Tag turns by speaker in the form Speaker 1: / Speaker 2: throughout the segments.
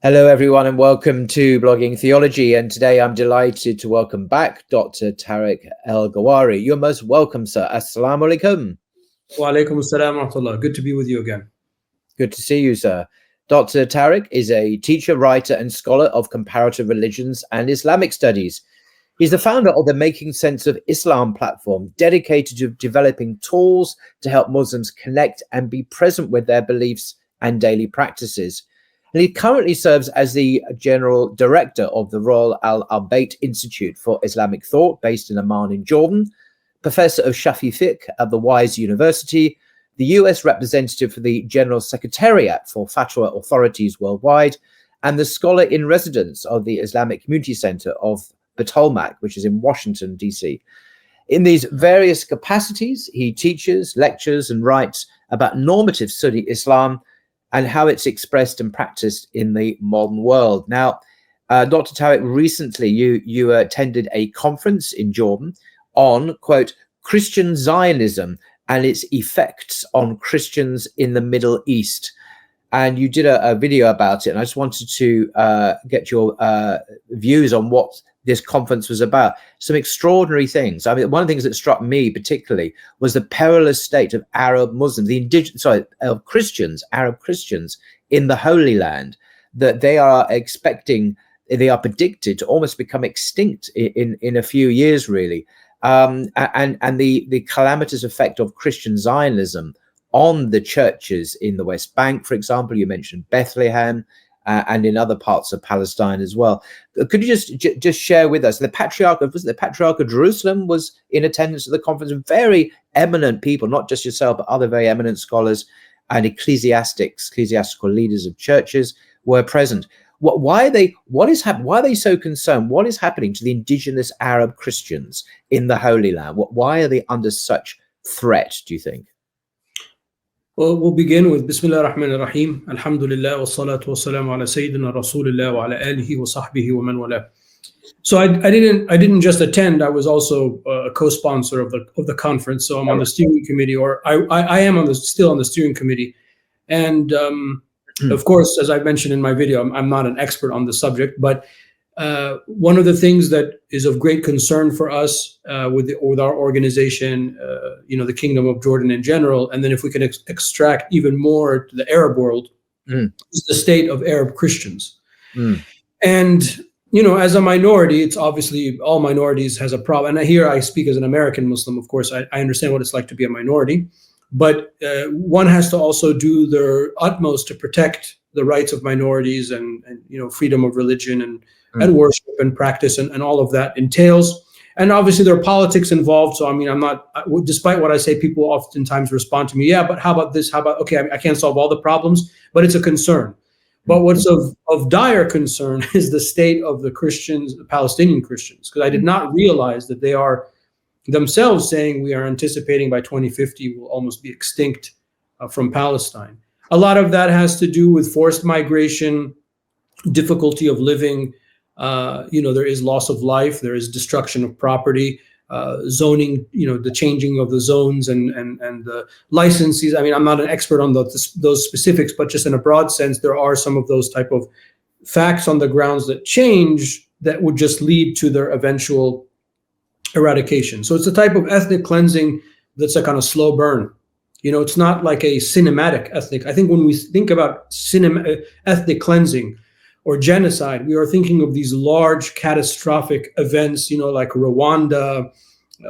Speaker 1: Hello, everyone, and welcome to Blogging Theology. And today I'm delighted to welcome back Dr. Tarek Elgawhary. You're most welcome, sir. Assalamu alaikum.
Speaker 2: Wa alaikum assalam wa rahmatullah. Good to be with you again.
Speaker 1: Good to see you, sir. Dr. Tarek is a teacher, writer, and scholar of comparative religions and Islamic studies. He's the founder of the Making Sense of Islam platform, dedicated to developing tools to help Muslims connect and be present with their beliefs and daily practices. And he currently serves as the General Director of the Royal Al Bayt Institute for Islamic Thought, based in Amman in Jordan, Professor of Shafi Fiqh at the Wise University, the US Representative for the General Secretariat for Fatwa Authorities Worldwide, and the Scholar in Residence of the Islamic Community Center of Batolmak, which is in Washington, D.C. In these various capacities, he teaches, lectures, and writes about normative Sunni Islam and how it's expressed and practiced in the modern world. Now, Dr. Tarek, recently you attended a conference in Jordan on, quote, Christian Zionism and its effects on Christians in the Middle East. And you did a video about it, and I just wanted to get your views on what this conference was about. Some extraordinary things. I mean, one of the things that struck me particularly was the perilous state of Arab Muslims, of Christians, Arab Christians in the Holy Land, that they are predicted to almost become extinct in a few years, really. And the calamitous effect of Christian Zionism on the churches in the West Bank, for example. You mentioned Bethlehem, and in other parts of Palestine as well. Could you just share with us, the Patriarch of Jerusalem was in attendance at the conference, and very eminent people, not just yourself, but other very eminent scholars and ecclesiastical leaders of churches were present. Why are they so concerned? What is happening to the indigenous Arab Christians in the Holy Land? Why are they under such threat, do you think?
Speaker 2: Well, we'll begin with Bismillah ar-Rahman ar-Rahim. Alhamdulillah wa salatu wa salam ala Sayyidina Rasulillah wa ala alihi wa sahbihi wa man wala. So I didn't just attend. I was also a co-sponsor of the conference. So I'm on the steering committee, or I am still on the steering committee. And of course, as I mentioned in my video, I'm not an expert on the subject, but one of the things that is of great concern for us with our organization, the Kingdom of Jordan in general, and then if we can extract even more to the Arab world, is the state of Arab Christians. And, as a minority, it's obviously all minorities has a problem. And here I speak as an American Muslim, of course, I understand what it's like to be a minority, but one has to also do their utmost to protect the rights of minorities and freedom of religion and worship and practice and all of that entails. And obviously there are politics involved. So, despite what I say, people oftentimes respond to me, yeah, but how about this? How about, okay, I can't solve all the problems, but it's a concern. But what's of dire concern is the state of the Christians, the Palestinian Christians, because I did not realize that they are themselves saying we are anticipating by 2050 will almost be extinct from Palestine. A lot of that has to do with forced migration, difficulty of living. There is loss of life, there is destruction of property, zoning, the changing of the zones and the licenses. I mean, I'm not an expert on those specifics, but just in a broad sense, there are some of those type of facts on the grounds that change that would just lead to their eventual eradication. So it's a type of ethnic cleansing that's a kind of slow burn. It's not like a cinematic ethnic. I think when we think about ethnic cleansing or genocide, we are thinking of these large catastrophic events, like Rwanda,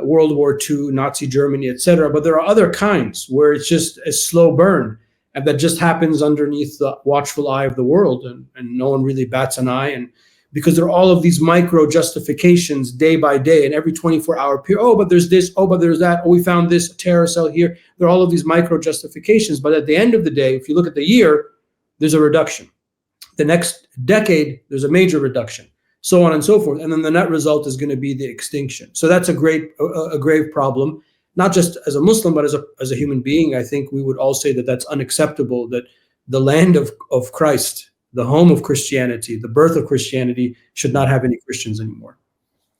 Speaker 2: World War II, Nazi Germany, etc. But there are other kinds where it's just a slow burn, and that just happens underneath the watchful eye of the world, and no one really bats an eye. And because there are all of these micro justifications day by day, and every 24-hour period, oh, but there's this, oh, but there's that, oh, we found this terror cell here. There are all of these micro justifications. But at the end of the day, if you look at the year, there's a reduction. The next decade, there's a major reduction, so on and so forth. And then the net result is going to be the extinction. So that's a grave problem, not just as a Muslim, but as a human being. I think we would all say that that's unacceptable, that the land of Christ, the home of Christianity, the birth of Christianity, should not have any Christians anymore.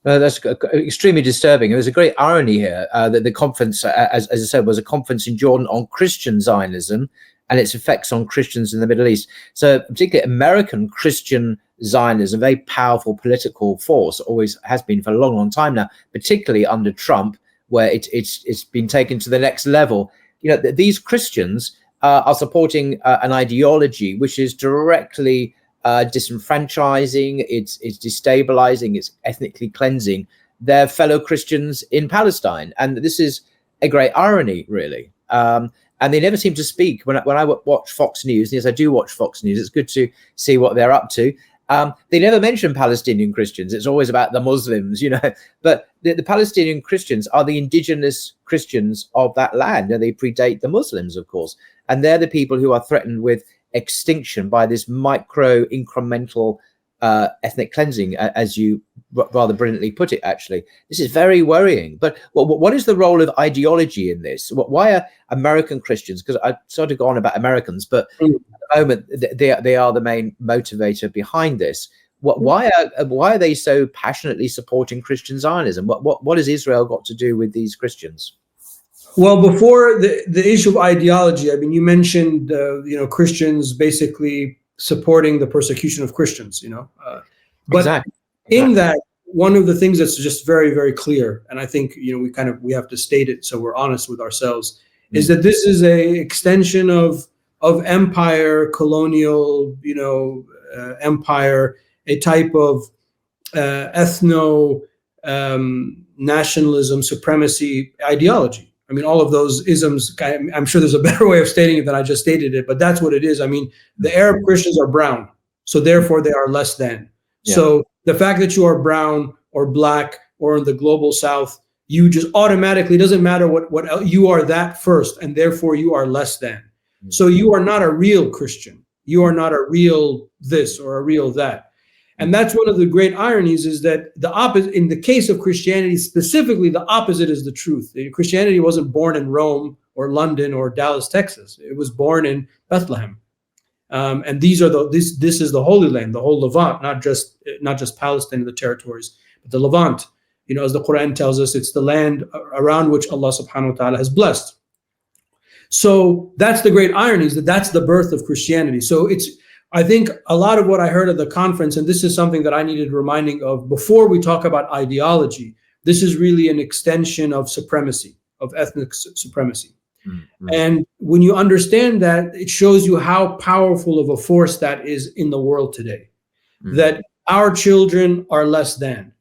Speaker 1: That's extremely disturbing. There's a great irony here that the conference, as I said, was a conference in Jordan on Christian Zionism and its effects on Christians in the Middle East. So particularly American Christian Zionism, a very powerful political force, always has been for a long, long time now, particularly under Trump, where it's been taken to the next level. These Christians are supporting an ideology which is directly disenfranchising, it's destabilizing, it's ethnically cleansing their fellow Christians in Palestine. And this is a great irony, really. And they never seem to speak. When I watch Fox News, and yes, I do watch Fox News, it's good to see what they're up to. They never mention Palestinian Christians. It's always about the Muslims, But the Palestinian Christians are the indigenous Christians of that land, and they predate the Muslims, of course. And they're the people who are threatened with extinction by this micro incremental ethnic cleansing, as you rather brilliantly put it. Actually, this is very worrying. But what is the role of ideology in this? Why are American Christians, because I sort of go on about Americans, but at the moment they are the main motivator behind this. Why are they so passionately supporting Christian Zionism? What has Israel got to do with these Christians?
Speaker 2: Well, before the issue of ideology, I mean, you mentioned Christians basically supporting the persecution of Christians, but exactly. In that, one of the things that's just very, very clear, and I think we have to state it so we're honest with ourselves, is that this is a extension of empire, colonial, empire, a type of ethno nationalism, supremacy ideology. I mean, all of those isms, I'm sure there's a better way of stating it than I just stated it, but that's what it is. I mean, the Arab Christians are brown, so therefore they are less than. Yeah. So the fact that you are brown or black or in the global South, you just automatically, doesn't matter what you are that first, and therefore you are less than. So you are not a real Christian. You are not a real this or a real that. And that's one of the great ironies, is that the opposite, in the case of Christianity specifically, the opposite is the truth. Christianity wasn't born in Rome or London or Dallas, Texas. It was born in Bethlehem. And this is the Holy Land, the whole Levant, not just Palestine and the territories, but the Levant. As the Quran tells us, it's the land around which Allah subhanahu wa ta'ala has blessed. So that's the great irony, is that that's the birth of Christianity. So I think a lot of what I heard at the conference, and this is something that I needed reminding of before we talk about ideology, this is really an extension of supremacy, of ethnic supremacy. Mm-hmm. And when you understand that, it shows you how powerful of a force that is in the world today, that our children are less than,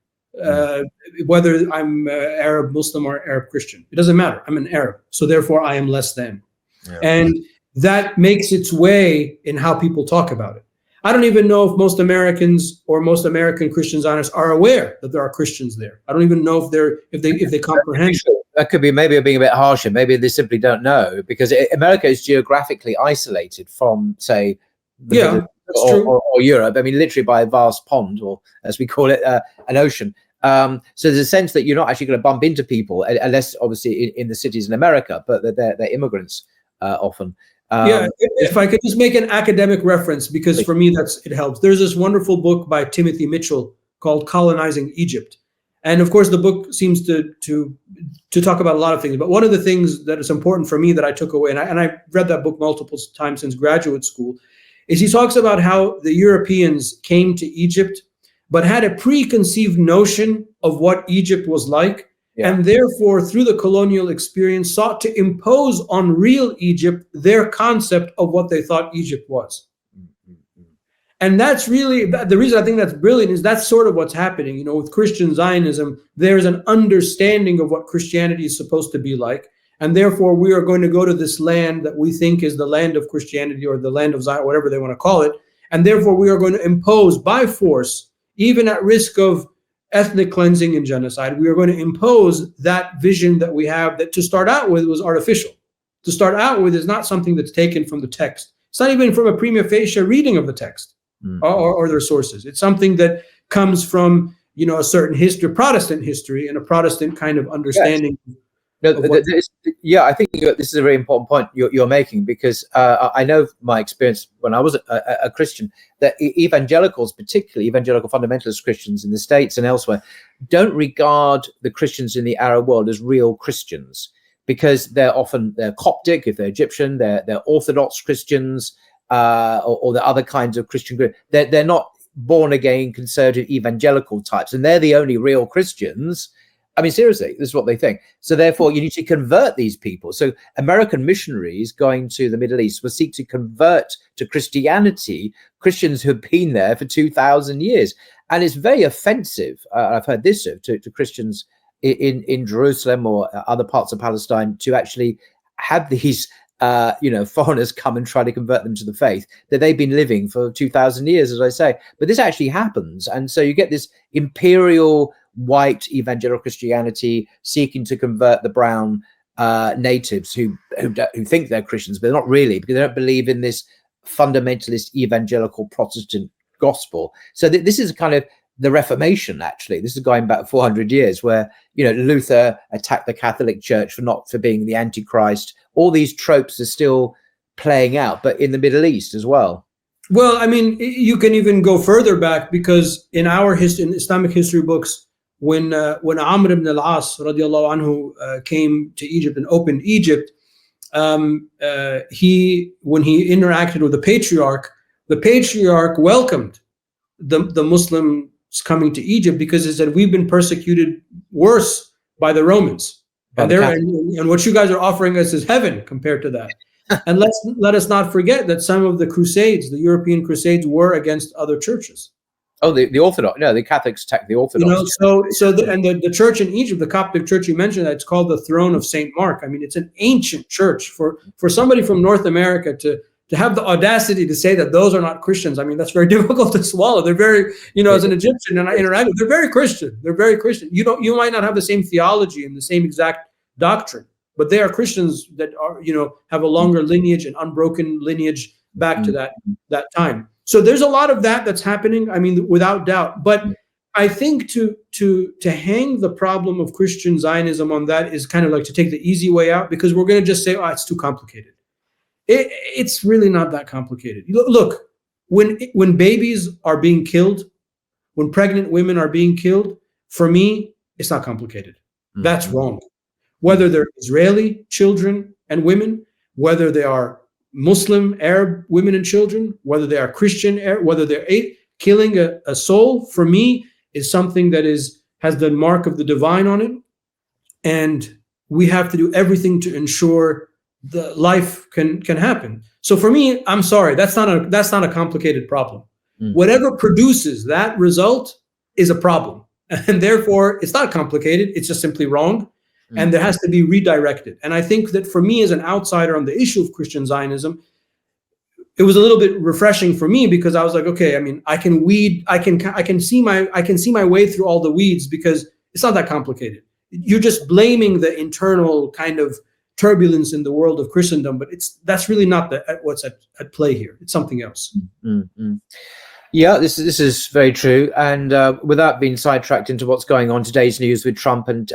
Speaker 2: whether I'm Arab Muslim or Arab Christian, it doesn't matter. I'm an Arab, so therefore I am less than. Yeah. And that makes its way in how people talk about it. I don't even know if most Americans or most American Christian Zionists are aware that there are Christians there. I don't even know if they comprehend.
Speaker 1: That could be maybe being a bit harsher. Maybe they simply don't know, because America is geographically isolated from, say, or Europe. I mean, literally by a vast pond, or as we call it, an ocean. So there's a sense that you're not actually going to bump into people, unless obviously in the cities in America, but they're immigrants often.
Speaker 2: If I could just make an academic reference, because for me it helps. There's this wonderful book by Timothy Mitchell called Colonizing Egypt. And of course, the book seems to talk about a lot of things. But one of the things that is important for me that I took away, and I read that book multiple times since graduate school, is he talks about how the Europeans came to Egypt, but had a preconceived notion of what Egypt was like. Yeah. And therefore, through the colonial experience, sought to impose on real Egypt their concept of what they thought Egypt was. Mm-hmm. And that's really the reason I think that's brilliant, is that's sort of what's happening. With Christian Zionism, there's an understanding of what Christianity is supposed to be like. And therefore, we are going to go to this land that we think is the land of Christianity, or the land of Zion, whatever they want to call it. And therefore, we are going to impose by force, even at risk of ethnic cleansing and genocide, we are going to impose that vision that we have, that to start out with was artificial. To start out with is not something that's taken from the text. It's not even from a prima facie reading of the text or their sources. It's something that comes from, a certain history, Protestant history, and a Protestant kind of understanding.
Speaker 1: Yes. I think this is a very important point you're making, because I know my experience when I was a Christian, that evangelicals, particularly evangelical fundamentalist Christians in the States and elsewhere, don't regard the Christians in the Arab world as real Christians. because they're Coptic, if they're Egyptian, they're Orthodox Christians, or the other kinds of Christian group. They're not born again conservative evangelical types, and they're the only real Christians. I mean, seriously, this is what they think. So therefore, you need to convert these people. So American missionaries going to the Middle East will seek to convert to Christianity Christians who have been there for 2,000 years. And it's very offensive, I've heard this, to Christians in Jerusalem or other parts of Palestine to actually have these foreigners come and try to convert them to the faith that they've been living for 2,000 years, as I say. But this actually happens. And so you get this imperial white evangelical Christianity seeking to convert the brown natives who think they're Christians, but they're not really, because they don't believe in this fundamentalist evangelical Protestant gospel. So this is kind of the Reformation, actually. This is going back 400 years, where Luther attacked the Catholic Church for being the Antichrist. All these tropes are still playing out, but in the Middle East as well.
Speaker 2: Well, I mean, you can even go further back, because in our history, in Islamic history books, when Amr ibn al-As radiallahu anhu came to Egypt and opened Egypt, when he interacted with the patriarch welcomed the Muslims coming to Egypt, because he said, we've been persecuted worse by the Romans, and what you guys are offering us is heaven compared to that. And let us not forget that some of the Crusades, the European Crusades, were against other churches.
Speaker 1: Oh, the Orthodox, no, the Catholics attacked the Orthodox.
Speaker 2: The church in Egypt, the Coptic church you mentioned, it's called the Throne of Saint Mark. I mean, it's an ancient church. For somebody from North America to have the audacity to say that those are not Christians, I mean, that's very difficult to swallow. They're very, as an Egyptian, and I interact with, they're very Christian. They're very Christian. You might not have the same theology and the same exact doctrine, but they are Christians that are, have a longer lineage, and unbroken lineage back to that time. So there's a lot of that's happening, I mean, without doubt. But I think to hang the problem of Christian Zionism on that is kind of like to take the easy way out, because we're going to just say, oh, it's too complicated. It's really not that complicated. Look, when babies are being killed, when pregnant women are being killed, for me, it's not complicated. Mm-hmm. That's wrong. Whether they're Israeli children and women, whether they are Muslim Arab women and children, whether they are Christian, whether they're killing a soul, for me, is something that has the mark of the divine on it, and we have to do everything to ensure the life can happen. So for me, I'm sorry, that's not a complicated problem. Mm. Whatever produces that result is a problem, and therefore it's not complicated. It's just simply wrong. And there has to be redirected. And I think that for me, as an outsider on the issue of Christian Zionism, it was a little bit refreshing for me, because I was like, okay, I mean, I can see my way through all the weeds, because it's not that complicated. You're just blaming the internal kind of turbulence in the world of Christendom, but that's really not what's at play here. It's something else.
Speaker 1: Mm-hmm. Yeah, this is very true. And without being sidetracked into what's going on today's news with Trump and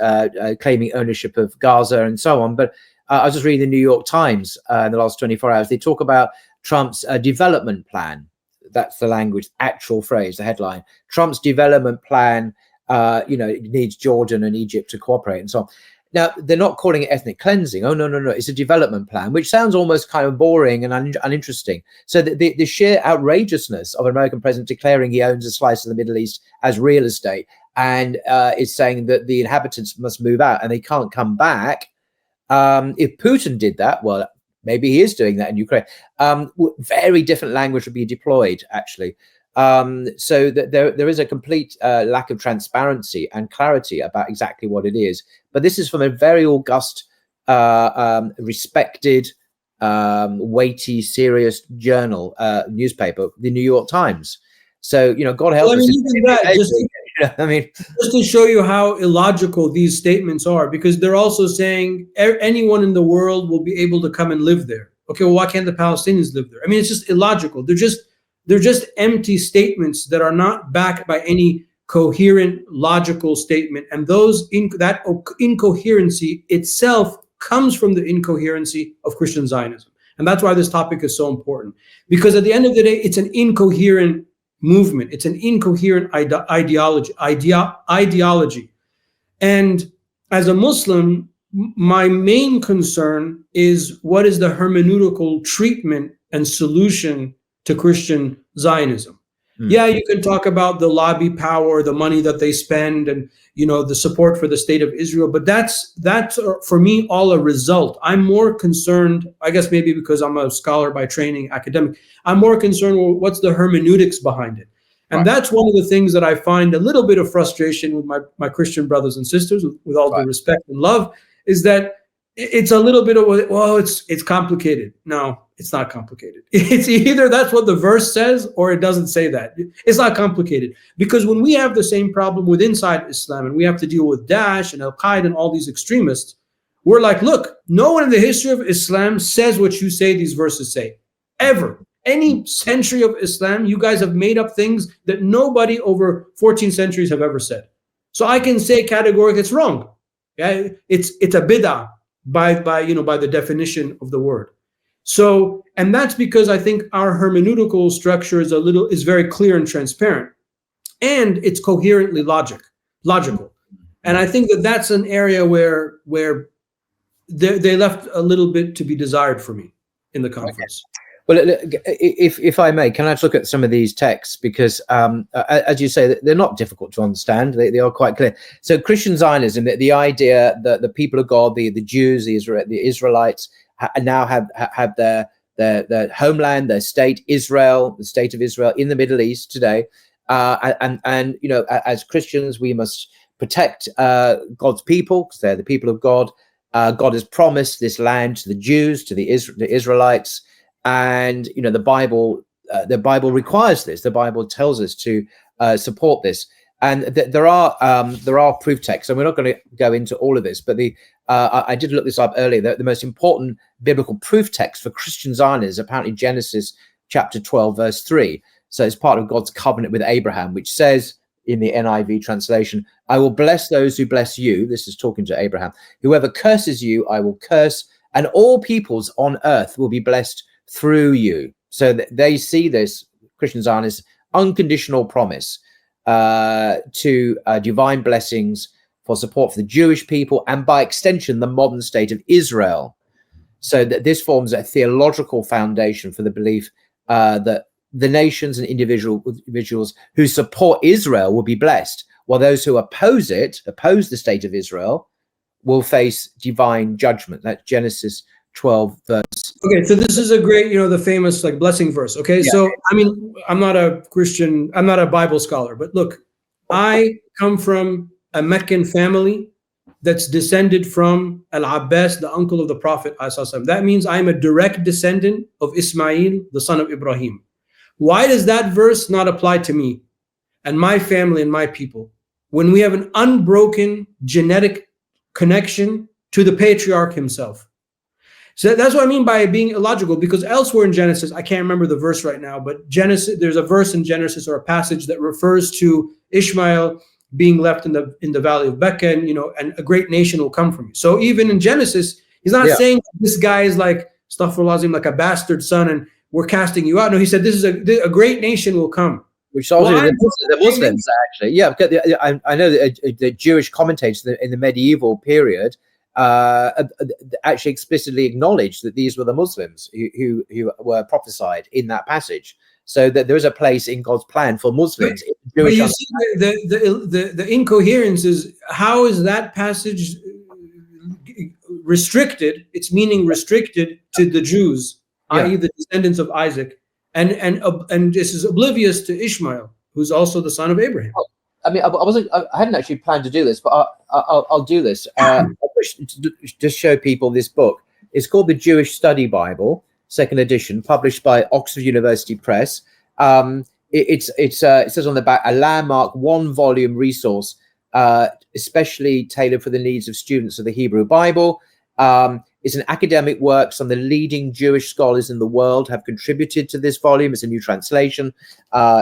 Speaker 1: claiming ownership of Gaza and so on, but I was just reading the New York Times in the last 24 hours. They talk about Trump's development plan. That's the language, actual phrase, the headline. Trump's development plan, it needs Jordan and Egypt to cooperate and so on. Now, they're not calling it ethnic cleansing. Oh, no. It's a development plan, which sounds almost kind of boring and uninteresting. So the sheer outrageousness of an American president declaring he owns a slice of the Middle East as real estate, and is saying that the inhabitants must move out and they can't come back. If Putin did that, well, maybe he is doing that in Ukraine. Very different language would be deployed, actually. So that there is a complete lack of transparency and clarity about exactly what it is. But this is from a very august, respected, weighty, serious journal, newspaper, the New York Times. So, God help us.
Speaker 2: Even that, just to show you how illogical these statements are, because they're also saying anyone in the world will be able to come and live there. Okay, well, why can't the Palestinians live there? I mean, it's just illogical. They're just empty statements that are not backed by any coherent, logical statement. And that incoherency itself comes from the incoherency of Christian Zionism. And that's why this topic is so important. Because at the end of the day, it's an incoherent movement. It's an incoherent ideology. And as a Muslim, my main concern is what is the hermeneutical treatment and solution to Christian Zionism. Yeah, you can talk about the lobby power, the money that they spend, and the support for the state of Israel, but that's for me all a result. I'm more concerned, I guess maybe because I'm a scholar by training, academic, I'm more concerned with what's the hermeneutics behind it. And that's one of the things that I find a little bit of frustration with my Christian brothers and sisters, with all due respect and love, is that it's a little bit of, well, it's complicated. No, it's not complicated. It's either that's what the verse says or it doesn't say that. It's not complicated, because when we have the same problem with inside Islam and we have to deal with Daesh and Al-Qaeda and all these extremists, we're like, look, no one in the history of Islam says what you say these verses say, ever. Any century of Islam, you guys have made up things that nobody over 14 centuries have ever said. So I can say categorically it's wrong. Yeah, it's a bid'ah by the definition of the word. So, and that's because I think our hermeneutical structure is very clear and transparent, and it's coherently logical. And I think that's an area where they left a little bit to be desired for me in the conference.
Speaker 1: Okay. Well, if I may, can I just look at some of these texts? Because, as you say, they're not difficult to understand. They are quite clear. So Christian Zionism, the idea that the people of God, the Jews, the Israelites, now have their homeland, their state, Israel, the state of Israel in the Middle East today. And as Christians, we must protect God's people, because they're the people of God. God has promised this land to the Jews, to the Israelites. And the Bible requires this. The Bible tells us to support this. And there are proof texts, and we're not going to go into all of this. But I did look this up earlier. The most important biblical proof text for Christian Zionism is apparently Genesis chapter 12, verse 3. So it's part of God's covenant with Abraham, which says in the NIV translation, "I will bless those who bless you." This is talking to Abraham. "Whoever curses you, I will curse, and all peoples on earth will be blessed through you." So they see this Christian Zionist unconditional promise to divine blessings for support for the Jewish people, and by extension the modern state of Israel. So that this forms a theological foundation for the belief that the nations and individuals who support Israel will be blessed, while those who oppose the state of Israel, will face divine judgment. That's Genesis 12 verse.
Speaker 2: Okay, so this is a great, the famous blessing verse. Okay, yeah. So I mean, I'm not a Christian, I'm not a Bible scholar, but look, I come from a Meccan family that's descended from Al-Abbas, the uncle of the Prophet. That means I'm a direct descendant of Ismail, the son of Ibrahim. Why does that verse not apply to me and my family and my people when we have an unbroken genetic connection to the patriarch himself? So that's what I mean by being illogical, because elsewhere in Genesis, I can't remember the verse right now, but there's a verse in Genesis, or a passage that refers to Ishmael being left in the valley of Becca, and a great nation will come from you. So even in Genesis, he's not saying this guy is like, astaghfirullah, like a bastard son and we're casting you out. No, he said this is a great nation will come.
Speaker 1: Which also the Muslims, actually. Yeah, I know that the Jewish commentators in the medieval period actually explicitly acknowledged that these were the Muslims who were prophesied in that passage. So that there is a place in God's plan for Muslims.
Speaker 2: But you see, the incoherence is, how is that passage restricted? Its meaning restricted to the Jews, i.e., the descendants of Isaac, and this is oblivious to Ishmael, who's also the son of Abraham.
Speaker 1: I mean, I hadn't actually planned to do this, but I'll do this. I wish to just show people this book. It's called the Jewish Study Bible, 2nd edition, published by Oxford University Press. It says on the back, a landmark 1-volume resource, especially tailored for the needs of students of the Hebrew Bible. It's an academic work. Some of the leading Jewish scholars in the world have contributed to this volume. It's a new translation,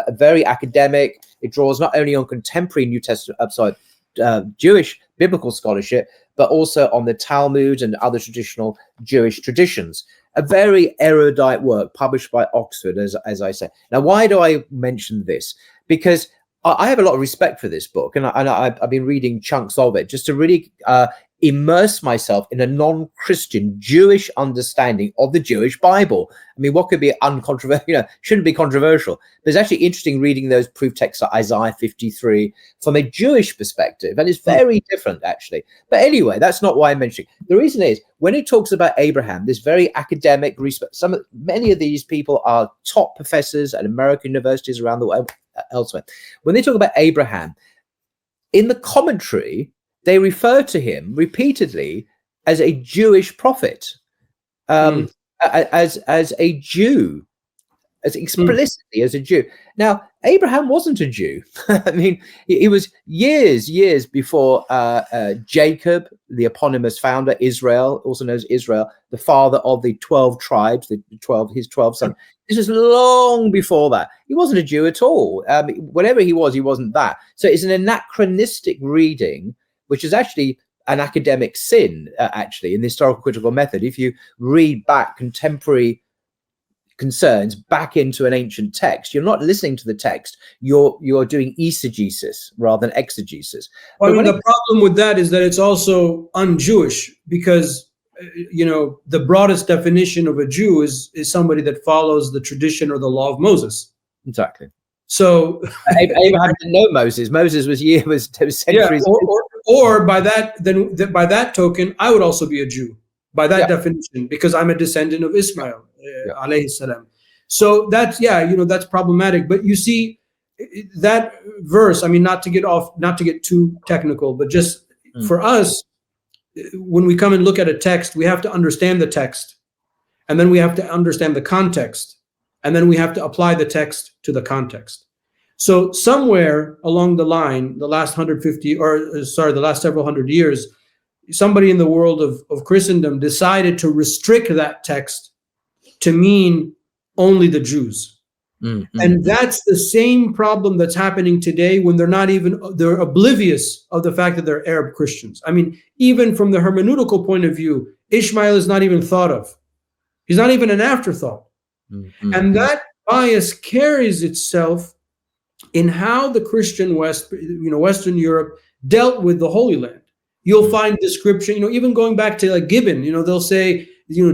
Speaker 1: very academic. It draws not only on contemporary New Testament, Jewish biblical scholarship, but also on the Talmud and other traditional Jewish traditions. A very erudite work published by Oxford, as I say. Now, why do I mention this? Because I have a lot of respect for this book, and I've been reading chunks of it just to really immerse myself in a non-Christian Jewish understanding of the Jewish Bible. I mean, what could be uncontroversial, shouldn't be controversial. But it's actually interesting reading those proof texts like Isaiah 53 from a Jewish perspective. And it's very different, actually. But anyway, that's not why I'm mentioning. The reason is, when it talks about Abraham, this very academic respect, many of these people are top professors at American universities around the world, elsewhere. When they talk about Abraham, in the commentary, they refer to him repeatedly as a Jewish prophet, as a Jew, as explicitly as a Jew. Now, Abraham wasn't a Jew. I mean, he was years before Jacob, the eponymous founder, Israel, also known as Israel, the father of the 12 tribes, his 12 sons. This is long before that. He wasn't a Jew at all. Whatever he wasn't that. So it's an anachronistic reading, which is actually an academic sin, actually, in the historical critical method. If you read back contemporary concerns back into an ancient text, you're not listening to the text, you're doing eisegesis rather than exegesis.
Speaker 2: Well, I mean, the problem with that is that it's also un-Jewish, because the broadest definition of a Jew is somebody that follows the tradition or the law of Moses.
Speaker 1: Exactly.
Speaker 2: So
Speaker 1: Abraham didn't know Moses. Moses was centuries.
Speaker 2: Yeah, or by that token, I would also be a Jew by that definition, because I'm a descendant of Ismail, alayhi salam. So that's that's problematic. But you see, that verse, I mean, not to get too technical, but just for us, when we come and look at a text, we have to understand the text, and then we have to understand the context, and then we have to apply the text to the context. So somewhere along the line, the last several hundred years, somebody in the world of Christendom decided to restrict that text to mean only the Jews. And that's the same problem that's happening today, when they're oblivious of the fact that they're Arab Christians. I mean, even from the hermeneutical point of view, Ishmael is not even thought of. He's not even an afterthought. And that bias carries itself in how the Christian West, Western Europe dealt with the Holy Land. You'll find description, even going back to Gibbon, they'll say,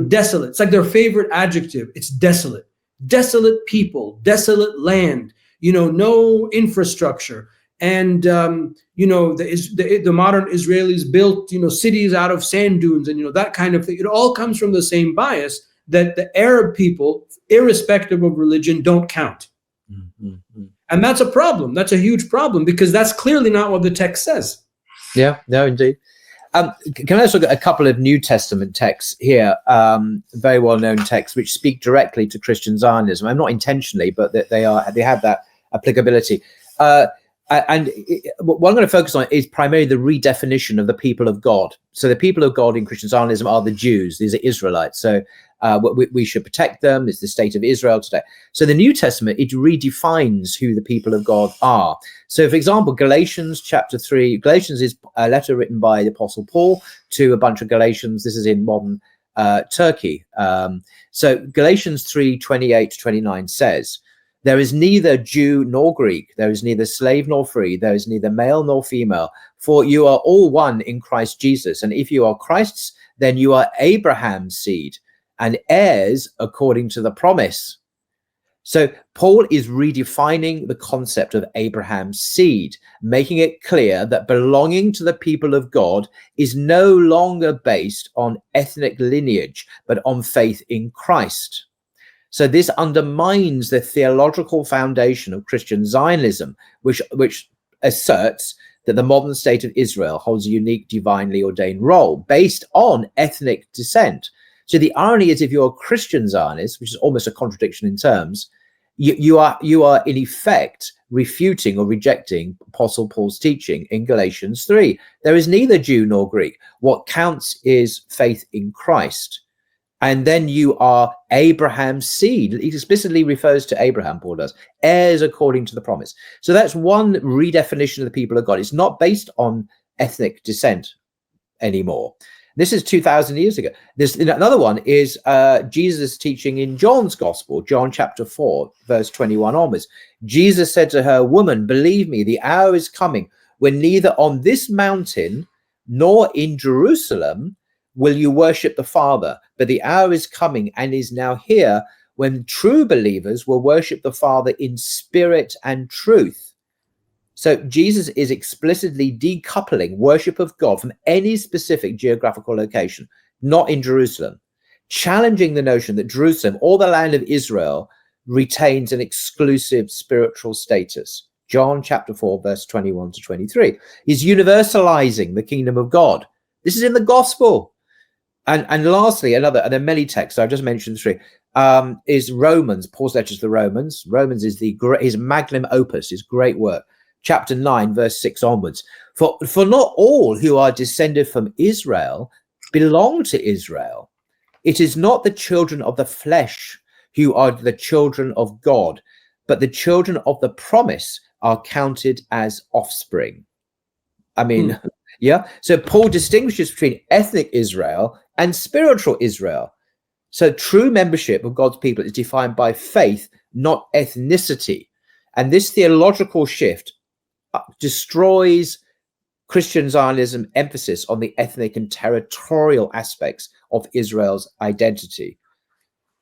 Speaker 2: desolate. It's like their favorite adjective. It's desolate. Desolate people, desolate land, no infrastructure. And, the modern Israelis built, cities out of sand dunes and, that kind of thing. It all comes from the same bias that the Arab people, irrespective of religion, don't count. And that's a problem. That's a huge problem, because that's clearly not what the text says.
Speaker 1: Yeah, no, indeed. Can I also get a couple of New Testament texts here, very well-known texts, which speak directly to Christian Zionism? I'm not intentionally, but they have that applicability. And what I'm going to focus on is primarily the redefinition of the people of God. So the people of God in Christian Zionism are the Jews. These are Israelites. So we should protect them. It's the state of Israel today. So the New Testament, it redefines who the people of God are. So, for example, Galatians chapter 3. Galatians is a letter written by the Apostle Paul to a bunch of Galatians. This is in modern Turkey. So Galatians 3:28-29 says, "There is neither Jew nor Greek, there is neither slave nor free, there is neither male nor female, for you are all one in Christ Jesus. And if you are Christ's, then you are Abraham's seed and heirs according to the promise." So Paul is redefining the concept of Abraham's seed, making it clear that belonging to the people of God is no longer based on ethnic lineage, but on faith in Christ. So this undermines the theological foundation of Christian Zionism, which asserts that the modern state of Israel holds a unique divinely ordained role based on ethnic descent. So the irony is, if you're a Christian Zionist, which is almost a contradiction in terms, you are in effect refuting or rejecting Apostle Paul's teaching in Galatians 3. There is neither Jew nor Greek. What counts is faith in Christ. And then you are Abraham's seed. He explicitly refers to Abraham, Paul does, heirs according to the promise. So that's one redefinition of the people of God. It's not based on ethnic descent anymore. This is 2,000 years ago. Another one is Jesus' teaching in John's Gospel, John chapter 4, verse 21 onwards. Jesus said to her, "Woman, believe me, the hour is coming when neither on this mountain nor in Jerusalem will you worship the Father, but the hour is coming and is now here when true believers will worship the Father in spirit and truth. So Jesus is explicitly decoupling worship of God from any specific geographical location, not in Jerusalem, challenging the notion that Jerusalem or the land of Israel retains an exclusive spiritual status. John chapter 4, verse 21 to 23. He's universalizing the kingdom of God. This is in the gospel. And lastly, and there are many texts, I've just mentioned three, is Romans, Paul's letter to the Romans. Romans is his magnum opus, his great work. Chapter 9, verse 6 onwards. For not all who are descended from Israel belong to Israel. It is not the children of the flesh who are the children of God, but the children of the promise are counted as offspring. I mean, yeah. So Paul distinguishes between ethnic Israel and spiritual Israel. So true membership of God's people is defined by faith, not ethnicity. And this theological shift destroys Christian Zionism emphasis on the ethnic and territorial aspects of Israel's identity.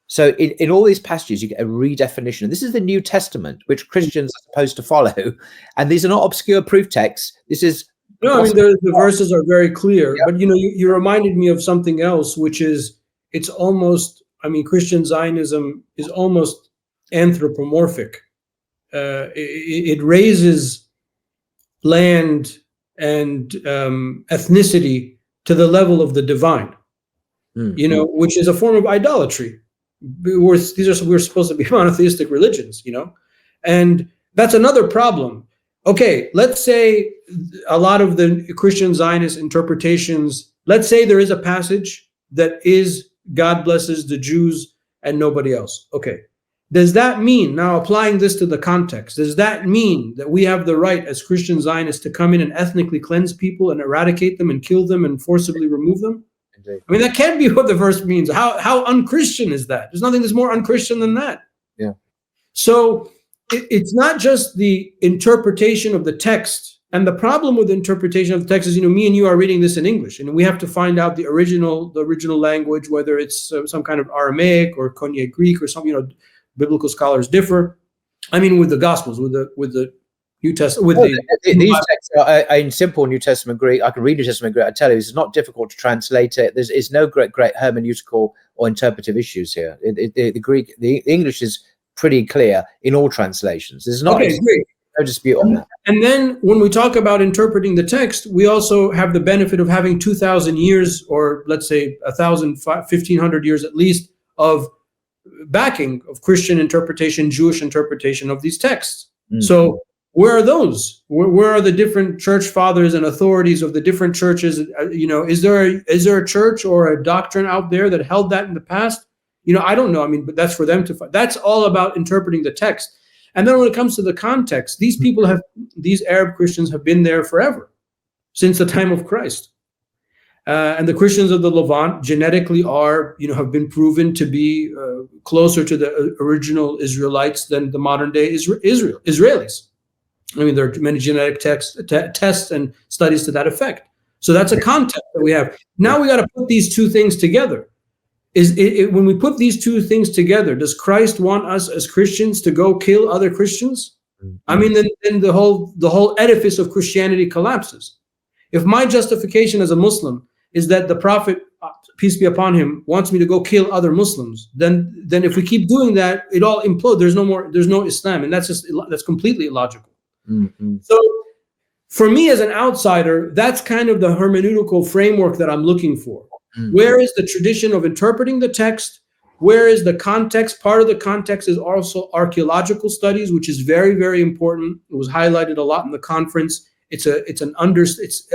Speaker 1: So in all these passages, you get a redefinition. And this is the New Testament, which Christians are supposed to follow. And these are not obscure proof texts. This is...
Speaker 2: No, I mean, the verses are very clear. Yep. But, you reminded me of something else, which is it's almost, Christian Zionism is almost anthropomorphic. It raises land and ethnicity to the level of the divine, which is a form of idolatry. We're supposed to be monotheistic religions, and that's another problem. Okay, let's say a lot of the Christian Zionist interpretations, let's say there is a passage that is God blesses the Jews and nobody else. Okay. Does that mean, now applying this to the context, does that mean that we have the right as Christian Zionists to come in and ethnically cleanse people and eradicate them and kill them and forcibly remove them? Indeed. That can't be what the verse means. How unchristian is that? There's nothing that's more unchristian than that.
Speaker 1: Yeah.
Speaker 2: So it's not just the interpretation of the text. And the problem with the interpretation of the text is, me and you are reading this in English, and we have to find out the original language, whether it's some kind of Aramaic or Koine Greek or something, biblical scholars differ. With the Gospels, with the New Testament.
Speaker 1: These texts are in simple New Testament Greek. I can read New Testament Greek. I tell you, it's not difficult to translate it. There's no great hermeneutical or interpretive issues here. The English is pretty clear in all translations. There's not no dispute on that.
Speaker 2: And then when we talk about interpreting the text, we also have the benefit of having 2,000 years, or let's say 1,500 years at least, of backing of Christian interpretation, Jewish interpretation of these texts. So where are those? Where are the different church fathers and authorities of the different churches? Is there a church or a doctrine out there that held that in the past? I don't know. But that's for them to find. That's all about interpreting the text. And then when it comes to the context, these Arab Christians have been there forever, since the time of Christ. And the Christians of the Levant genetically have been proven to be closer to the original Israelites than the modern day Israelis. There are many genetic tests and studies to that effect. So that's a context that we have. Now we got to put these two things together. When we put these two things together, does Christ want us as Christians to go kill other Christians? Then the whole edifice of Christianity collapses. If my justification as a Muslim is that the Prophet, peace be upon him, wants me to go kill other Muslims, then if we keep doing that, it all implodes. There's no Islam, and that's completely illogical. Mm-hmm. So for me as an outsider, that's kind of the hermeneutical framework that I'm looking for. Mm-hmm. Where is the tradition of interpreting the text? Where is the context? Part of the context is also archaeological studies, which is very, very important. It was highlighted a lot in the conference.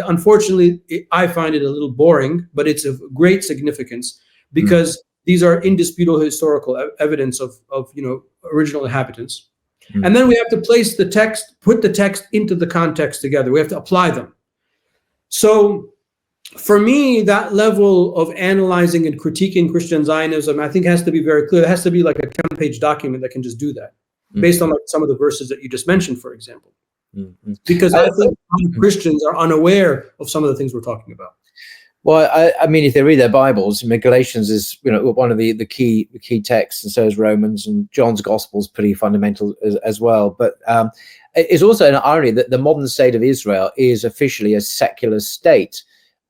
Speaker 2: Unfortunately, I find it a little boring, but it's of great significance because these are indisputable historical evidence of original inhabitants. Mm-hmm. And then we have to put the text into the context together. We have to apply them. So for me, that level of analyzing and critiquing Christian Zionism, I think has to be very clear. It has to be like a 10-page document that can just do that, based on some of the verses that you just mentioned, for example. Because I think Christians are unaware of some of the things we're talking about.
Speaker 1: Well, I mean, if they read their Bibles, I mean, Galatians is, one of the key texts, and so is Romans, and John's Gospel is pretty fundamental as well. But it's also an irony that the modern state of Israel is officially a secular state.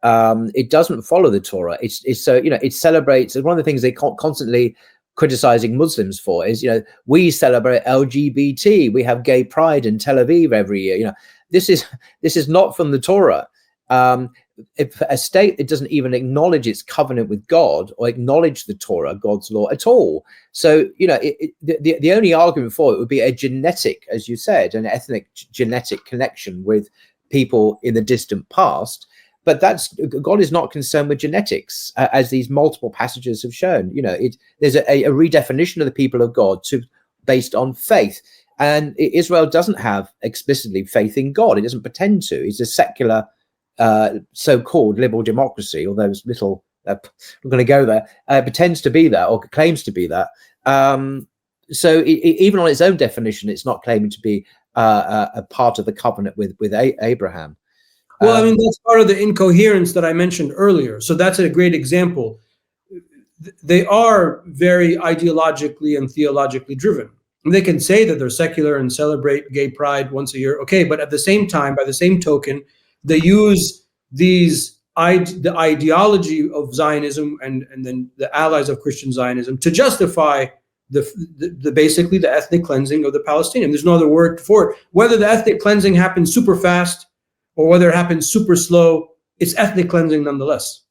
Speaker 1: It doesn't follow the Torah. It celebrates. One of the things they constantly criticizing Muslims for is, we celebrate LGBT. We have gay pride in Tel Aviv every year. This is not from the Torah. If a state that doesn't even acknowledge its covenant with God or acknowledge the Torah, God's law at all. So, the only argument for it would be a genetic, as you said, an ethnic genetic connection with people in the distant past. But God is not concerned with genetics, as these multiple passages have shown. There's a redefinition of the people of God based on faith. And Israel doesn't have explicitly faith in God. It doesn't pretend to. It's a secular so-called liberal democracy, although it's little, I'm going to go there, pretends to be that or claims to be that. So even on its own definition, it's not claiming to be a part of the covenant with Abraham.
Speaker 2: Well, I mean, that's part of the incoherence that I mentioned earlier. So that's a great example. They are very ideologically and theologically driven. They can say that they're secular and celebrate gay pride once a year. Okay, but at the same time, by the same token, they use the ideology of Zionism and then the allies of Christian Zionism to justify the basically the ethnic cleansing of the Palestinians. There's no other word for it. Whether the ethnic cleansing happens super fast or whether it happens super slow, it's ethnic cleansing nonetheless.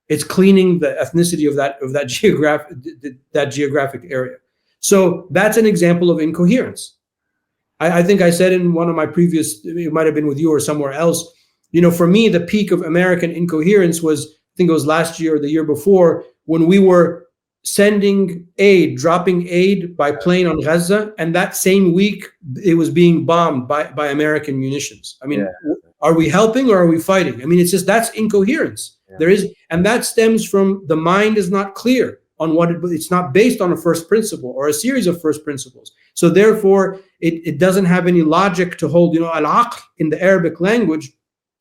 Speaker 2: It's cleaning the ethnicity of that geographic area. So that's an example of incoherence. I think I said in one of my previous, it might have been with you or somewhere else, for me, the peak of American incoherence was, I think it was last year or the year before, when we were sending aid, dropping aid by plane on Gaza, and that same week it was being bombed by American munitions. I mean, Are we helping or are we fighting? I mean, it's just, that's incoherence. Yeah. And that stems from the mind is not clear on it's not based on a first principle or a series of first principles. So therefore, it doesn't have any logic to hold, al-aql in the Arabic language.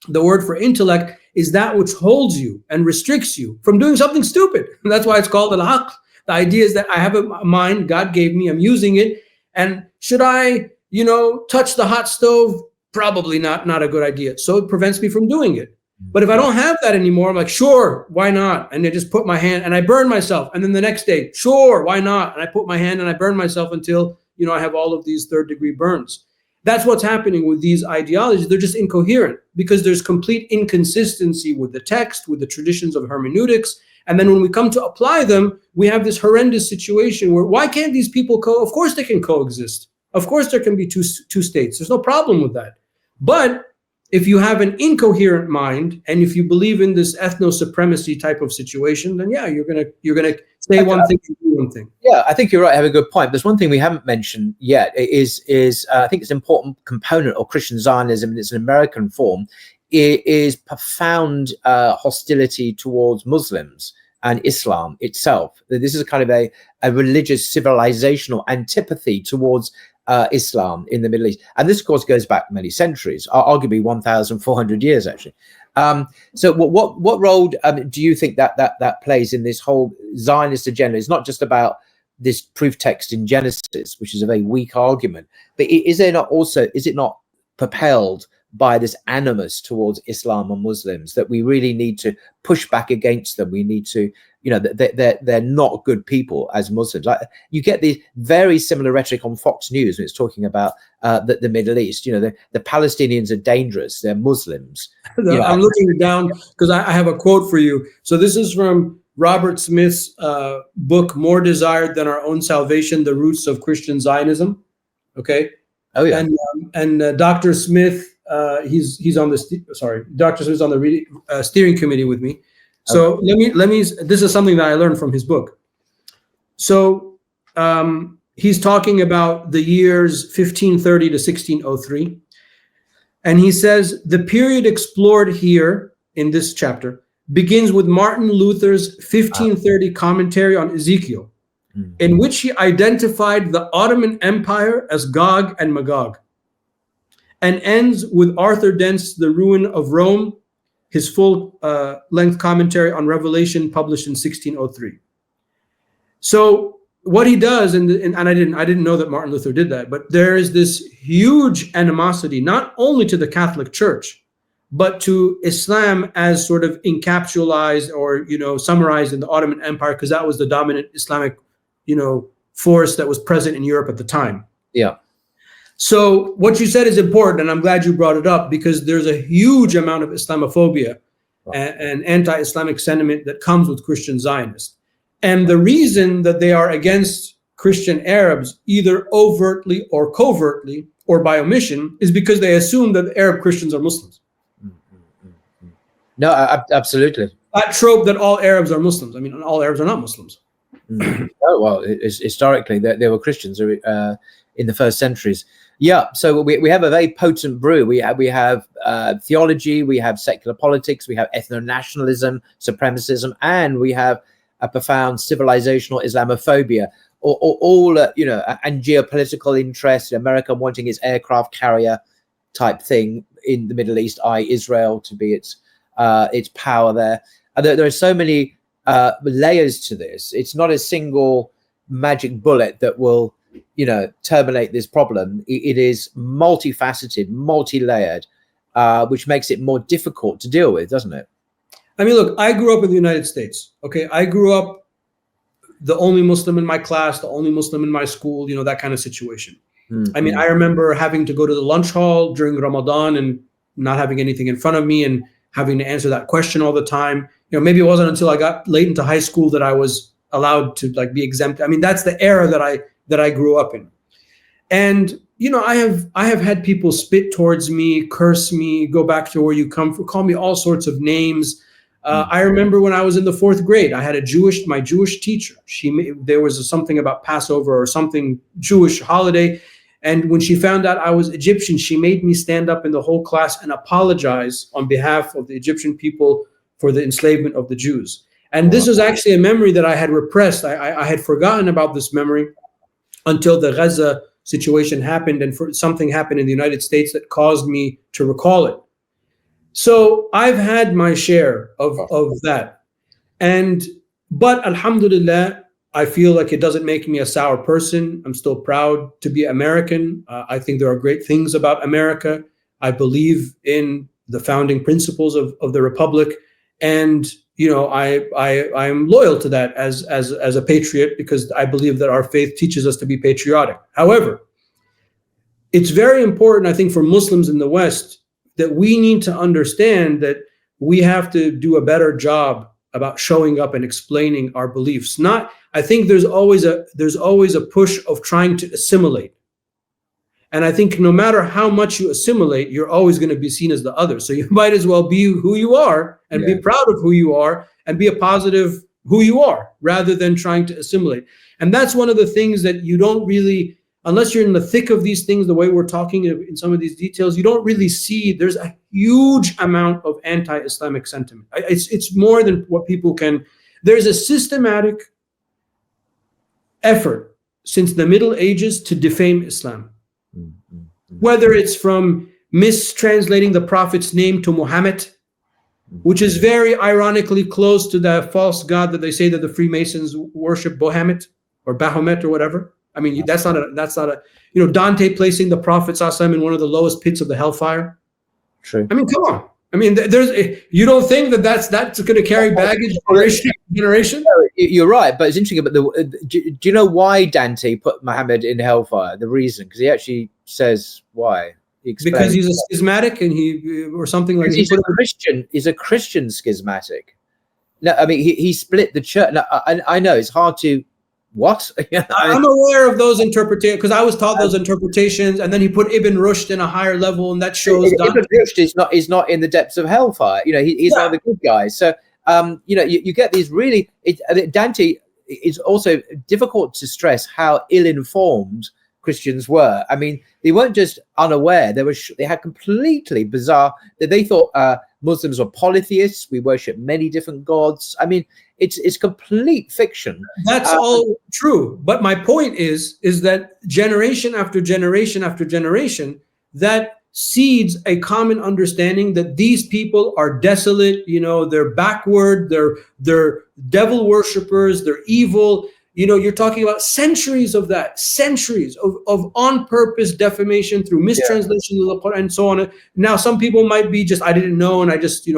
Speaker 2: The word for intellect is that which holds you and restricts you from doing something stupid. And that's why it's called al-aql. The idea is that I have a mind God gave me, I'm using it. And should I, touch the hot stove? Probably not a good idea. So it prevents me from doing it. But if I don't have that anymore, I'm like, sure, why not? And I just put my hand and I burn myself. And then the next day, sure, why not? And I put my hand and I burn myself until, I have all of these third-degree burns. That's what's happening with these ideologies. They're just incoherent because there's complete inconsistency with the text, with the traditions of hermeneutics. And then when we come to apply them, we have this horrendous situation where why can't these people of course they can coexist. Of course there can be two states. There's no problem with that. But if you have an incoherent mind and if you believe in this ethno-supremacy type of situation, then you're gonna say one thing and do one thing.
Speaker 1: Yeah, I think you're right. I have a good point. There's one thing we haven't mentioned yet is I think it's an important component of Christian Zionism in its American form is profound hostility towards Muslims and Islam itself. This is a kind of a religious civilizational antipathy towards Islam in the Middle East. And this, of course, goes back many centuries, arguably 1,400 years, actually. So what role do you think that plays in this whole Zionist agenda? It's not just about this proof text in Genesis, which is a very weak argument, but is it not propelled by this animus towards Islam and Muslims that we really need to push back against them? We need to, they're not good people as Muslims. You get the very similar rhetoric on Fox News when it's talking about the Middle East. The Palestinians are dangerous. They're Muslims.
Speaker 2: I'm looking down because I have a quote for you. So this is from Robert Smith's book, More Desired Than Our Own Salvation, The Roots of Christian Zionism. Okay.
Speaker 1: Oh yeah.
Speaker 2: And Dr. Smith, he's on Dr. Smith's on the steering committee with me. So let me. This is something that I learned from his book. So he's talking about the years 1530 to 1603, and he says the period explored here in this chapter begins with Martin Luther's 1530 commentary on Ezekiel, in which he identified the Ottoman Empire as Gog and Magog, and ends with Arthur Dent's The Ruin of Rome, his full length commentary on Revelation published in 1603. So what he does, and I didn't know that Martin Luther did that, but there is this huge animosity, not only to the Catholic Church, but to Islam as sort of encapsulated or, summarized in the Ottoman Empire, because that was the dominant Islamic, force that was present in Europe at the time.
Speaker 1: Yeah.
Speaker 2: So what you said is important, and I'm glad you brought it up, because there's a huge amount of Islamophobia and anti-Islamic sentiment that comes with Christian Zionists. And the reason that they are against Christian Arabs, either overtly or covertly or by omission, is because they assume that Arab Christians are Muslims.
Speaker 1: No, absolutely.
Speaker 2: That trope that all Arabs are Muslims. I mean, all Arabs are not Muslims.
Speaker 1: Oh, well, historically, there were Christians in the first centuries. Yeah, so we have a very potent brew. We have theology, we have secular politics, we have ethno-nationalism, supremacism, and we have a profound civilizational Islamophobia, all and geopolitical interest. America wanting its aircraft carrier type thing in the Middle East, Israel to be its power there. And there are so many layers to this. It's not a single magic bullet that will terminate this problem. It is multifaceted, multi-layered, which makes it more difficult to deal with, doesn't it?
Speaker 2: I mean, look, I grew up in the United States. Okay, I grew up the only Muslim in my class, the only Muslim in my school, that kind of situation. I mean, I remember having to go to the lunch hall during Ramadan and not having anything in front of me and having to answer that question all the time. Maybe it wasn't until I got late into high school that I was allowed to be exempt. I mean, that's the era that I grew up in. And I have had people spit towards me, curse me, go back to where you come from, call me all sorts of names. I remember when I was in the 4th grade, I had my Jewish teacher. There was something about Passover or something Jewish holiday. And when she found out I was Egyptian, she made me stand up in the whole class and apologize on behalf of the Egyptian people for the enslavement of the Jews. And this was actually a memory that I had repressed. I had forgotten about this memory until the Gaza situation happened, and something happened in the United States that caused me to recall it. So I've had my share of that. But alhamdulillah, I feel like it doesn't make me a sour person. I'm still proud to be American. I think there are great things about America. I believe in the founding principles of the Republic. And, I'm loyal to that as a patriot, because I believe that our faith teaches us to be patriotic. However, it's very important, I think, for Muslims in the West that we need to understand that we have to do a better job about showing up and explaining our beliefs. I think there's always a push of trying to assimilate. And I think no matter how much you assimilate, you're always going to be seen as the other. So you might as well be who you are and be proud of who you are and be a positive who you are, rather than trying to assimilate. And that's one of the things that you don't really, unless you're in the thick of these things, the way we're talking in some of these details, you don't really see. There's a huge amount of anti-Islamic sentiment. It's more than what people can. There's a systematic effort since the Middle Ages to defame Islam. Whether it's from mistranslating the Prophet's name to Muhammad, which is very ironically close to the false god that they say that the Freemasons worship, Bahamut or whatever. I mean, that's not a Dante placing the Prophet ﷺ in one of the lowest pits of the hellfire.
Speaker 1: True.
Speaker 2: I mean, come on. I mean, you don't think that's going to carry baggage generation?
Speaker 1: You're right, but it's interesting. But do you know why Dante put Muhammad in hellfire? The reason, because he actually says why.
Speaker 2: Because he's a schismatic, and or something like that.
Speaker 1: He's a Christian schismatic. No, I mean he split the church. No, I know it's hard to. What?
Speaker 2: I'm aware of those interpretations, because I was taught those interpretations, and then he put Ibn Rushd in a higher level, and that shows
Speaker 1: Ibn Rushd is not in the depths of hellfire. He's one of the good guys. So you get these really. Dante is also difficult to stress how ill-informed Christians were. I mean, they weren't just unaware; they had completely bizarre. They thought Muslims were polytheists. We worship many different gods. I mean, it's complete fiction.
Speaker 2: That's all true. But my point is that generation after generation after generation, that seeds a common understanding that these people are desolate, they're backward, they're devil worshippers, they're evil. You're talking about centuries of that, centuries of on purpose defamation through mistranslation of the Quran and so on. Now, some people might be just, I didn't know, and I just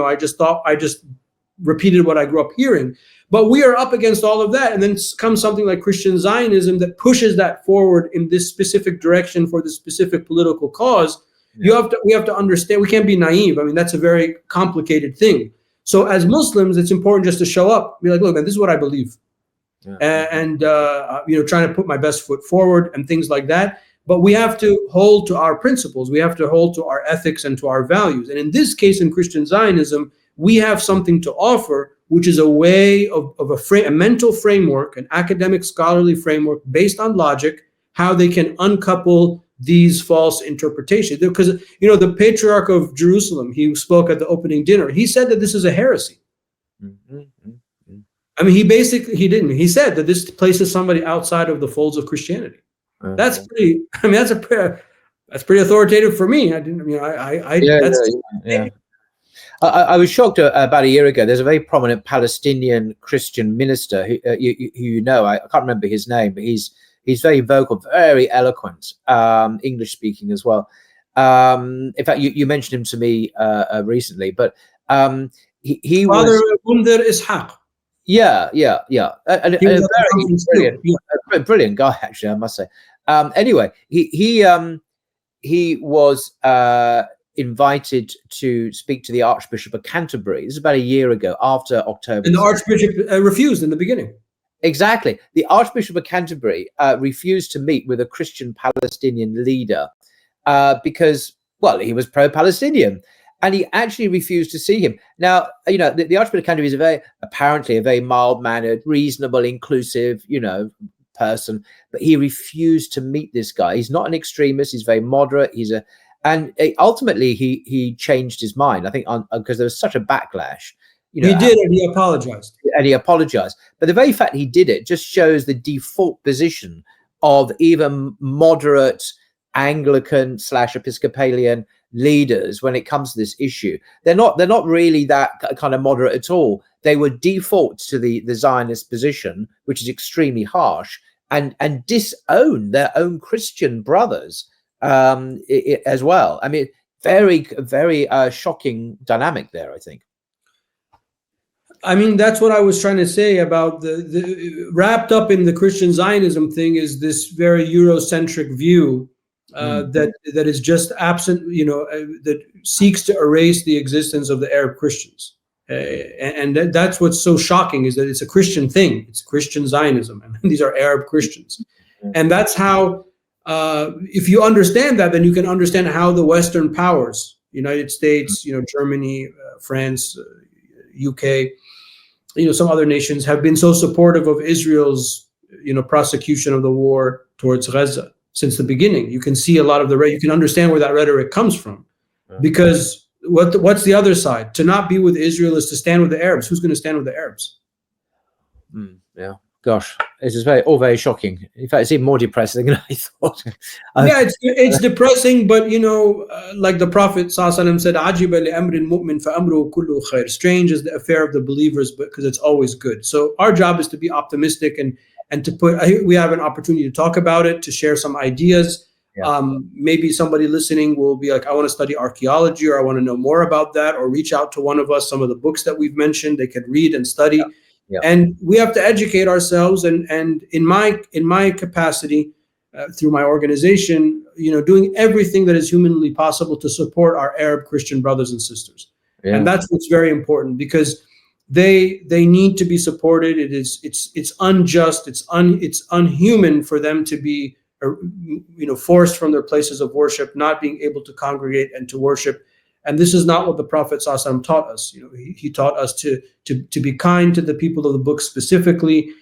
Speaker 2: repeated what I grew up hearing. But we are up against all of that. And then comes something like Christian Zionism that pushes that forward in this specific direction for this specific political cause. We have to understand, we can't be naive. I mean, that's a very complicated thing. So as Muslims, it's important just to show up, be like, look, man, this is what I believe. And trying to put my best foot forward and things like that. But we have to hold to our principles. We have to hold to our ethics and to our values. And in this case, in Christian Zionism, we have something to offer, which is a way of a mental framework, an academic scholarly framework based on logic, how they can uncouple these false interpretations. Because, the Patriarch of Jerusalem, he spoke at the opening dinner. He said that this is a heresy. I mean, he said that this places somebody outside of the folds of Christianity. That's pretty, that's pretty authoritative for me.
Speaker 1: I was shocked about a year ago. There's a very prominent Palestinian Christian minister who I can't remember his name, but he's very vocal, very eloquent, English speaking as well. In fact, you mentioned him to me recently, but he
Speaker 2: Father
Speaker 1: was
Speaker 2: Wunder Ishaq.
Speaker 1: Yeah. And a brilliant guy, actually, I must say. Anyway, he was invited to speak to the Archbishop of Canterbury. This is about a year ago, after October.
Speaker 2: And the Archbishop refused in the beginning.
Speaker 1: Exactly. The Archbishop of Canterbury refused to meet with a Christian Palestinian leader because, well, he was pro-Palestinian. And he actually refused to see him. Now, the Archbishop of Canterbury is apparently a very mild-mannered, reasonable, inclusive, person. But he refused to meet this guy. He's not an extremist. He's very moderate. And ultimately he changed his mind. I think because there was such a backlash.
Speaker 2: He did, and he apologized. But the very fact he did it just shows the default position of even moderate Anglican / Episcopalian leaders when it comes to this issue. They're not really that kind of moderate at all. They would default to the Zionist position, which is extremely harsh, and disown their own Christian brothers as well. I mean, very, very shocking dynamic there, I think. I mean, that's what I was trying to say about the wrapped up in the Christian Zionism thing is this very Eurocentric view that is just absent, that seeks to erase the existence of the Arab Christians. And that's what's so shocking, is that it's a Christian thing. It's Christian Zionism. And these are Arab Christians. And that's how, if you understand that, then you can understand how the Western powers, United States, Germany, France, UK, some other nations have been so supportive of Israel's, prosecution of the war towards Gaza since the beginning. You can see a lot of you can understand where that rhetoric comes from, because what's the other side? To not be with Israel is to stand with the Arabs. Who's going to stand with the Arabs?
Speaker 1: Yeah. Gosh, it is very shocking. In fact, it's even more depressing than I thought.
Speaker 2: Yeah, it's depressing, but like the Prophet ﷺ said, "Ajiba li amrin mu'min fa amruhu kullu khair." Strange is the affair of the believers, but because it's always good. So our job is to be optimistic and to we have an opportunity to talk about it, to share some ideas. Yeah. Maybe somebody listening will be like, I want to study archaeology, or I want to know more about that, or reach out to one of us. Some of the books that we've mentioned, they could read and study. Yeah. Yeah. And we have to educate ourselves. And in my capacity, through my organization, doing everything that is humanly possible to support our Arab Christian brothers and sisters. Yeah. And that's what's very important, because they need to be supported. It's unjust. It's unhuman for them to be forced from their places of worship, not being able to congregate and to worship. And this is not what the Prophet ﷺ taught us. He taught us to be kind to the people of the book specifically.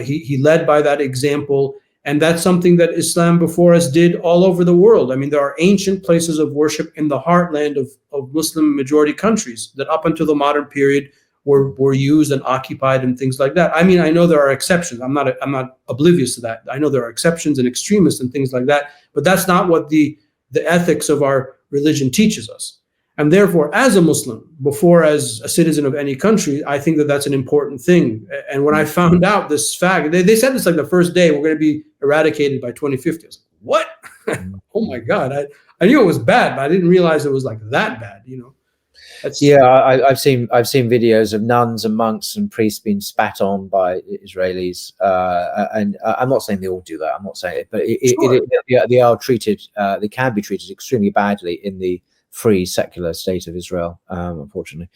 Speaker 2: He led by that example. And that's something that Islam before us did all over the world. I mean, there are ancient places of worship in the heartland of Muslim majority countries that up until the modern period were used and occupied and things like that. I mean, I know there are exceptions. I'm not oblivious to that. I know there are exceptions and extremists and things like that. But that's not what the ethics of our religion teaches us. And therefore, as a Muslim, before as a citizen of any country, I think that that's an important thing. And when I found out this fact, they said this like the first day, we're going to be eradicated by 2050. I was like, what? Oh my God. I knew it was bad, but I didn't realize it was like that bad, you know.
Speaker 1: I've seen videos of nuns and monks and priests being spat on by Israelis, and I'm not saying they all do that. I'm not saying it, but they are treated. They can be treated extremely badly in the free secular state of Israel, unfortunately.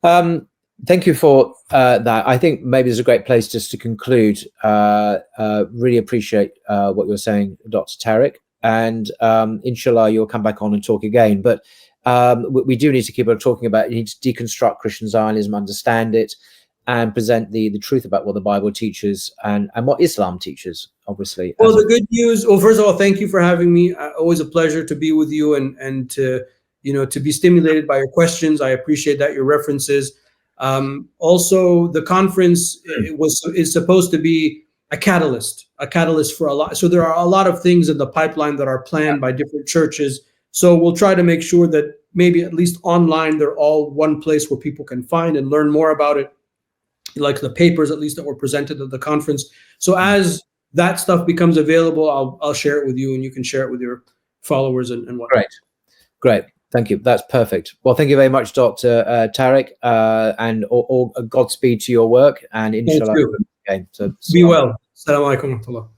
Speaker 1: Thank you for that. I think maybe there's a great place just to conclude. Really appreciate what you're saying, Dr. Tarek, and inshallah you'll come back on and talk again. But we do need to keep on talking about it. You need to deconstruct Christian Zionism, understand it, and present the truth about what the Bible teaches and what Islam teaches, obviously.
Speaker 2: Well, the good news, well, first of all, thank you for having me. Always a pleasure to be with you and to, you know, to be stimulated by your questions. I appreciate that, your references. Also, the conference is supposed to be a catalyst for a lot. So there are a lot of things in the pipeline that are planned by different churches. So we'll try to make sure that maybe at least online, they're all one place where people can find and learn more about it, like the papers, at least that were presented at the conference. So as that stuff becomes available, I'll share it with you and you can share it with your followers and whatnot.
Speaker 1: Great. Thank you. That's perfect. Well, thank you very much, Dr. Tarek, and all Godspeed to your work. And inshallah,
Speaker 2: be well. Assalamu alaikum wa rahmatullah.